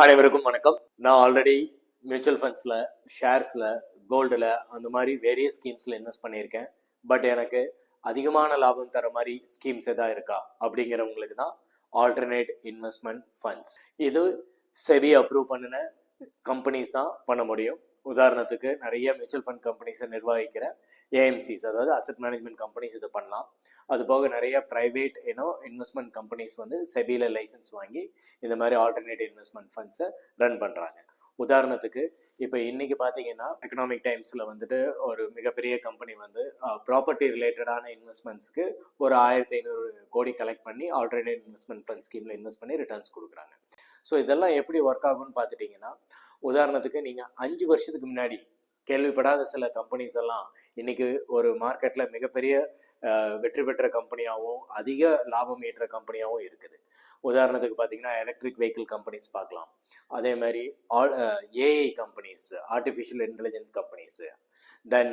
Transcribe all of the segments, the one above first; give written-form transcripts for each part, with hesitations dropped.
அனைவருக்கும் வணக்கம். நான் ஆல்ரெடி மியூச்சுவல் ஃபண்ட்ஸில், ஷேர்ஸில், கோல்டில் அந்த மாதிரி வேரியஸ் ஸ்கீம்ஸில் இன்வெஸ்ட் பண்ணியிருக்கேன். பட் எனக்கு அதிகமான லாபம் தர மாதிரி ஸ்கீம்ஸ் எதாவது இருக்கா அப்படிங்கிறவங்களுக்கு தான் ஆல்டர்னேட் இன்வெஸ்ட்மெண்ட் ஃபண்ட்ஸ். இது செபி அப்ரூவ் பண்ணின கம்பெனிஸ் தான் பண்ண முடியும். உதாரணத்துக்கு நிறைய மியூச்சுவல் ஃபண்ட் கம்பெனிஸை நிர்வகிக்கிற ஏஎம்சிஸ், அதாவது அசட் மேனேஜ்மெண்ட் கம்பெனிஸ் இது பண்ணலாம். அது போக நிறைய ப்ரைவேட் இன்வெஸ்ட்மெண்ட் கம்பெனிஸ் வந்து செபியில் லைசன்ஸ் வாங்கி இந்த மாதிரி ஆல்டர்னேட்டிவ் இன்வெஸ்ட்மெண்ட் ஃபண்ட்ஸை ரன் பண்ணுறாங்க. உதாரணத்துக்கு இப்போ இன்னைக்கு பார்த்தீங்கன்னா எக்கனாமிக் டைம்ஸில் வந்துட்டு ஒரு மிகப்பெரிய கம்பெனி வந்து ப்ராப்பர்ட்டி ரிலேட்டடான இன்வெஸ்ட்மெண்ட்ஸ்க்கு ஒரு 1500 கோடி கலெக்ட் பண்ணி ஆல்டர்னேட் இன்வெஸ்ட்மெண்ட் ஃபண்ட் ஸ்கீமில் இன்வெஸ்ட் பண்ணி ரிட்டர்ன்ஸ் கொடுக்குறாங்க. ஸோ இதெல்லாம் எப்படி ஒர்க் ஆகும்னு பார்த்துட்டிங்கன்னா, உதாரணத்துக்கு நீங்கள் 5 வருஷத்துக்கு முன்னாடி கேள்விப்படாத சில கம்பெனிஸ் எல்லாம் இன்னைக்கு ஒரு மார்க்கெட்ல மிகப்பெரிய வெற்றி பெற்ற கம்பெனியாகவும் அதிக லாபம் ஈட்டுற கம்பெனியாகவும் இருக்குது. உதாரணத்துக்கு பார்த்தீங்கன்னா எலக்ட்ரிக் வெஹிக்கிள் கம்பெனிஸ் பார்க்கலாம். அதே மாதிரி AI companies, artificial intelligence companies, then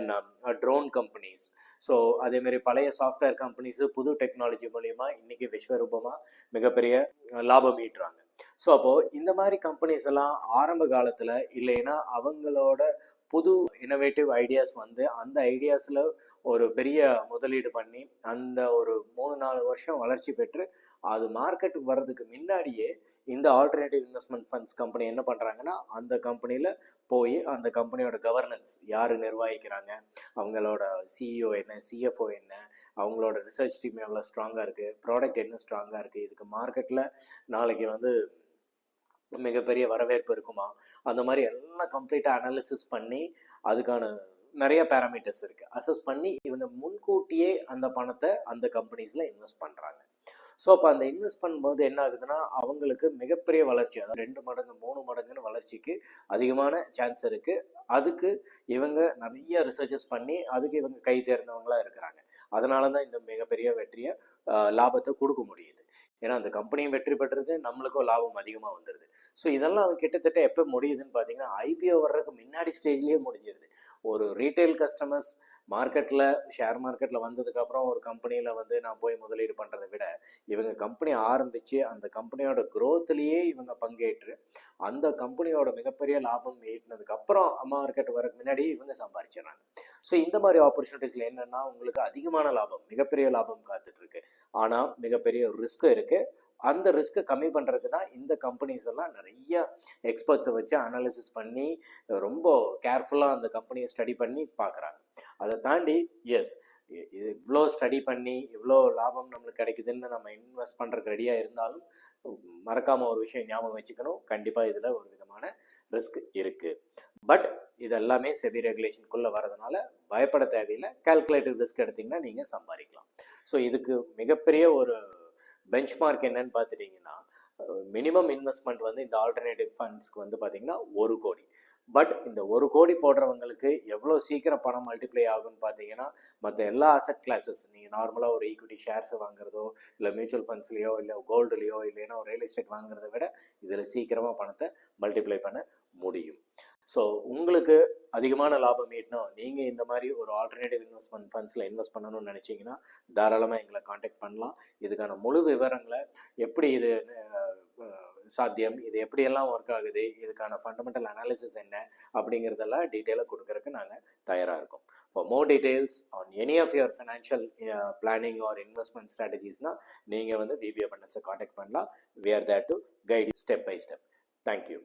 drone companies. So அதே மாதிரி பழைய சாஃப்ட்வேர் கம்பெனிஸ் புது டெக்னாலஜி மூலியமா இன்னைக்கு விஸ்வரூபமாக மிகப்பெரிய லாபம் ஈட்டுறாங்க. ஸோ அப்போது இந்த மாதிரி கம்பெனிஸ் எல்லாம் ஆரம்ப காலத்தில் இல்லைன்னா அவங்களோட புது இனோவேட்டிவ் ஐடியாஸ் வந்து அந்த ஐடியாஸில் ஒரு பெரிய முதலீடு பண்ணி அந்த ஒரு 3-4 வருஷம் வளர்ச்சி பெற்று அது மார்க்கெட்டுக்கு வர்றதுக்கு முன்னாடியே இந்த ஆல்டர்னேட்டிவ் இன்வெஸ்ட்மெண்ட் ஃபண்ட்ஸ் கம்பெனி என்ன பண்ணுறாங்கன்னா அந்த கம்பெனியில் போய் அந்த கம்பெனியோட கவர்னன்ஸ் யார் நிர்வகிக்கிறாங்க, அவங்களோட சிஇஓ என்ன, சிஎஃப்ஓ என்ன, அவங்களோட ரிசர்ச் டீம் எவ்வளோ ஸ்ட்ராங்காக இருக்குது, ப்ராடக்ட் என்ன ஸ்ட்ராங்காக இருக்குது, இதுக்கு மார்க்கெட்டில் நாளைக்கு வந்து மிகப்பெரிய வரவேற்பு இருக்குமா, அந்த மாதிரி எல்லாம் கம்ப்ளீட்டாக அனாலிசிஸ் பண்ணி அதுக்கான நிறைய பேராமீட்டர்ஸ் இருக்குது அசஸ் பண்ணி இவங்க முன்கூட்டியே அந்த பணத்தை அந்த கம்பெனிஸில் இன்வெஸ்ட் பண்ணுறாங்க. ஸோ அப்போ அந்த இன்வெஸ்ட் பண்ணும்போது என்ன ஆகுதுன்னா அவங்களுக்கு மிகப்பெரிய வளர்ச்சி, அதாவது 2 மடங்கு 3 மடங்குன்னு வளர்ச்சிக்கு அதிகமான சான்ஸ் இருக்குது. அதுக்கு இவங்க நிறைய ரிசர்ச்சஸ் பண்ணி அதுக்கு இவங்க கை தேர்ந்தவங்களா இருக்கிறாங்க. அதனால தான் இந்த மிகப்பெரிய வெற்றியை லாபத்தை கொடுக்க முடியுது. ஏன்னா அந்த கம்பெனியும் வெற்றி பெற்றது, நம்மளுக்கும் லாபம் அதிகமாக வந்துடுது. ஸோ இதெல்லாம் கிட்டத்தட்ட எப்போ முடியுதுன்னு பார்த்தீங்கன்னா ஐபிஓ வர்றதுக்கு முன்னாடி ஸ்டேஜ்லேயே முடிஞ்சிருது. ஒரு ரீட்டைல் கஸ்டமர்ஸ் மார்க்கெட்டில், ஷேர் மார்க்கெட்டில் வந்ததுக்கப்புறம் ஒரு கம்பெனியில் வந்து நான் போய் முதலீடு பண்ணுறதை விட இவங்க கம்பெனி ஆரம்பித்து அந்த கம்பெனியோட க்ரோத்லேயே இவங்க பங்கேற்று அந்த கம்பெனியோட மிகப்பெரிய லாபம் ஈட்டினதுக்கப்புறம் மார்க்கெட் வரக்கு முன்னாடி இவங்க சம்பாதிச்சிடறாங்க. ஸோ இந்த மாதிரி ஆப்பர்ச்சுனிட்டிஸில் என்னென்னா உங்களுக்கு அதிகமான லாபம், மிகப்பெரிய லாபம் காத்துட்ருக்கு. ஆனால் மிகப்பெரிய ரிஸ்க்கும் இருக்குது. அந்த ரிஸ்க்கை கம்மி பண்ணுறதுக்கு தான் இந்த கம்பெனிஸ் எல்லாம் நிறைய எக்ஸ்பர்ட்ஸை வச்சு அனாலிசிஸ் பண்ணி ரொம்ப கேர்ஃபுல்லாக அந்த கம்பெனியை ஸ்டடி பண்ணி பார்க்குறாங்க. அதை தாண்டி எஸ் இவ்வளோ ஸ்டடி பண்ணி இவ்வளோ லாபம் நம்மளுக்கு கிடைக்குதுன்னு நம்ம இன்வெஸ்ட் பண்ணுறதுக்கு ரெடியாக இருந்தாலும் மறக்காமல் ஒரு விஷயம் ஞாபகம் வச்சுக்கணும், கண்டிப்பாக இதில் ஒரு விதமான ரிஸ்க் இருக்குது. பட் இதெல்லாமே செபி ரெகுலேஷனுக்குள்ளே வரதுனால பயப்பட தேவையில்லை. கால்குலேட்டிவ் ரிஸ்க் எடுத்திங்கன்னா நீங்கள் சம்பாதிக்கலாம். ஸோ இதுக்கு மிகப்பெரிய ஒரு பெஞ்ச்மார்க் என்னன்னு பார்த்துட்டிங்கன்னா மினிமம் இன்வெஸ்ட்மெண்ட் வந்து இந்த ஆல்டர்னேட்டிவ் ஃபண்ட்ஸ்க்கு வந்து பார்த்தீங்கன்னா 1 கோடி. பட் இந்த 1 கோடி போடுறவங்களுக்கு எவ்வளோ சீக்கிரம் பணம் மல்டிப்ளை ஆகும்னு பார்த்தீங்கன்னா மற்ற எல்லா அசட் கிளாஸஸ், நீங்கள் நார்மலாக ஒரு ஈக்விட்டி ஷேர்ஸை வாங்குறதோ இல்லை மியூச்சுவல் ஃபண்ட்ஸ்லையோ இல்லை கோல்டுலையோ இல்லைன்னா ஒரு ரியல் எஸ்டேட் வாங்குறத விட இதில் சீக்கிரமாக பணத்தை மல்டிப்ளை பண்ண முடியும். ஸோ உங்களுக்கு அதிகமான லாபம் ஈட்டணும், நீங்கள் இந்த மாதிரி ஒரு ஆல்டர்னேட்டிவ் இன்வெஸ்ட்மெண்ட் ஃபண்ட்ஸில் இன்வெஸ்ட் பண்ணணும்னு நினச்சிங்கன்னா தாராளமாக எங்களை காண்டாக்ட் பண்ணலாம். இதுக்கான முழு விவரங்களை, எப்படி இது சாத்தியம், இது எப்படியெல்லாம் ஒர்க் ஆகுது, இதுக்கான ஃபண்டமெண்டல் அனாலிசிஸ் என்ன அப்படிங்கிறதெல்லாம் டீட்டெயிலாக கொடுக்கறதுக்கு நாங்கள் தயாராக இருக்கோம். For more details on any of your financial planning or investment ஸ்ட்ராட்டஜிஸ்னால் நீங்கள் வந்து விபி அபண்டன்ஸை காண்டாக்ட் பண்ணலாம். We are there to guide step by step. Thank you.